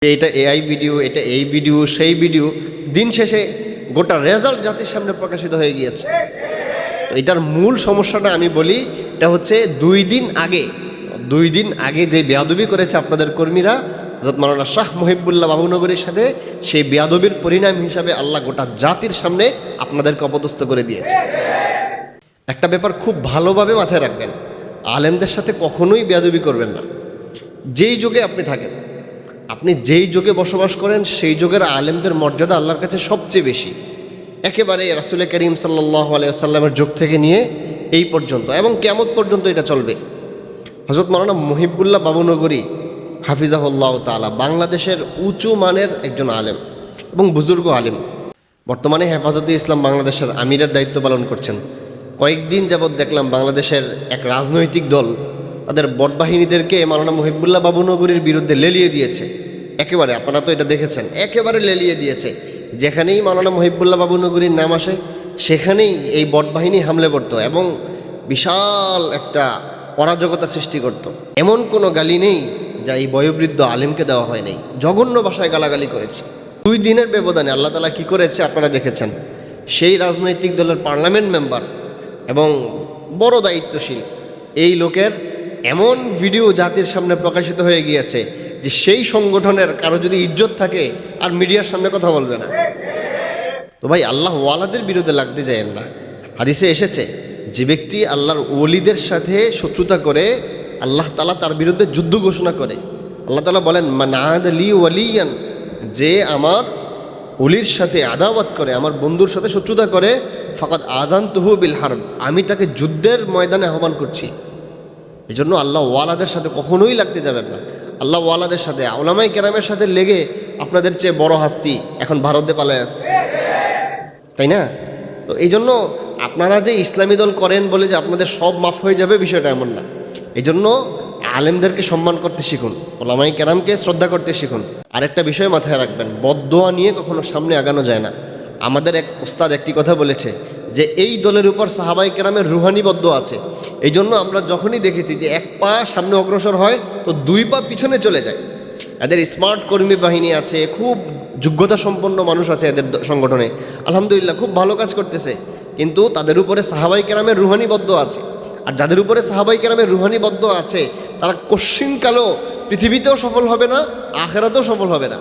এটা AI video, এটা এই ভিডিও, সেই ভিডিও, দিন শেষে গোটা রেজাল্ট জাতির সামনে প্রকাশিত হয়ে গিয়েছে। তো এটার মূল সমস্যাটা আমি বলি, এটা হচ্ছে দুই দিন আগে যে বেয়াদবি করেছে আপনাদের কর্মীরা হযরত মাওলানা শাহ মুহিবুল্লাহ বাবুনগরীর সাথে, সেই বেয়াদবির পরিণাম হিসাবে আল্লাহ গোটা জাতির সামনে আপনাদেরকে অপদস্থ করে দিয়েছে। একটা ব্যাপার খুব ভালোভাবে মাথায় রাখবেন, আলেমদের সাথে কখনোই বেয়াদবি করবেন না। যেই যুগে আপনি থাকেন, আপনি যেই যুগে বসবাস করেন, সেই যুগের আলেমদের মর্যাদা আল্লাহর কাছে সবচেয়ে বেশি। একেবারে রাসূল করিম সাল্লাল্লাহু আলাইহি ওয়াসাল্লামের যুগ থেকে নিয়ে এই পর্যন্ত এবং কিয়ামত পর্যন্ত এটা চলবে। হযরত মাওলানা মুহিবুল্লাহ বাবুনগরী হাফিজাহুল্লাহ তাআলা বাংলাদেশের উঁচু মানের একজন আলেম এবং বুজুর্গ আলেম। বর্তমানে হেফাজতে ইসলাম বাংলাদেশের আমিরের দায়িত্ব পালন করছেন। কয়েকদিন যাবৎ দেখলাম বাংলাদেশের এক রাজনৈতিক দল তাদের বটবাহিনীদেরকে মাওলানা মুহিবুল্লাহ বাবুনগরীর বিরুদ্ধে লেলিয়ে দিয়েছে। একেবারে, আপনারা তো এটা দেখেছেন, একেবারে লেলিয়ে দিয়েছে। যেখানেই মাওলানা মুহিবুল্লাহ বাবুনগরীর নাম আসে, সেখানেই এই বটবাহিনী হামলে পড়তো এবং বিশাল একটা অরাজকতা সৃষ্টি করত। এমন কোনো গালি নেই যা এই বয়োবৃদ্ধ আলেমকে দেওয়া হয় নাই। জঘন্য ভাষায় গালাগালি করেছে। 2 দিনের ব্যবধানে আল্লাহ তাআলা কি করেছে আপনারা দেখেছেন। সেই রাজনৈতিক দলের পার্লামেন্ট মেম্বার এবং বড় দায়িত্বশীল এই লোকের এমন ভিডিও জাতির সামনে প্রকাশিত হয়ে গিয়েছে যে সেই সংগঠনের কারো যদি ইজ্জত থাকে আর মিডিয়ার সামনে কথা বলবে না। তো ভাই, আল্লাহ ওয়ালাদের বিরুদ্ধে লাগতে যায়েন না। হাদিসে এসেছে, যে ব্যক্তি আল্লাহর ওলিদের সাথে শত্রুতা করে, আল্লাহ তাআলা তার বিরুদ্ধে যুদ্ধ ঘোষণা করে। আল্লাহ তাআলা বলেন, মান আদা লি ওয়ালিয়ান, যে আমার ওলির সাথে আদাওয়াত করে, আমার বন্ধুর সাথে শত্রুতা করে, ফাকাদ আযানতুহু বিল হারব, আমি তাকে যুদ্ধের ময়দানে আহ্বান করছি। এই জন্য আল্লাহ ওয়ালাদের সাথে কখনোই লাগতে যাবেন না। আল্লাহ ওয়ালাদের সাথে, উলামায়ে কেরামের সাথে লেগে আপনাদের চেয়ে বড় হাস্তি এখন ভারতে পালায় আসছে, তাই না? তো এই জন্য আপনারা যে ইসলামী দল করেন বলে যে আপনাদের সব মাফ হয়ে যাবে, বিষয়টা এমন না। এই জন্য আলেমদেরকে সম্মান করতে শিখুন, উলামায়ে কেরামকে শ্রদ্ধা করতে শিখুন। আরেকটা বিষয় মাথায় রাখবেন, বদদোয়া নিয়ে কখনো সামনে আগানো যায় না। আমাদের এক উস্তাদ একটি কথা বলেছে যে এই দলের উপর সাহাবায়ে কেরামের রুহানি বদদোয়া আছে। এই জন্য আমরা যখনই দেখেছি যে 1 পা সামনে অগ্রসর হয় তো 2 পা পিছনে চলে যায়। এদের স্মার্ট কর্মী বাহিনী আছে, খুব যোগ্যতা সম্পন্ন মানুষ আছে এদের সংগঠনে, আলহামদুলিল্লাহ খুব ভালো কাজ করতেছে। কিন্তু তাদের উপরে সাহাবায়ে কেরামের রুহানি বদদোয়া আছে। আর যাদের উপরে সাহাবায়ে কেরামের রুহানি বদদোয়া আছে, তারা কশিনকালেও পৃথিবীতেও সফল হবে না, আখিরাতেও সফল হবে না।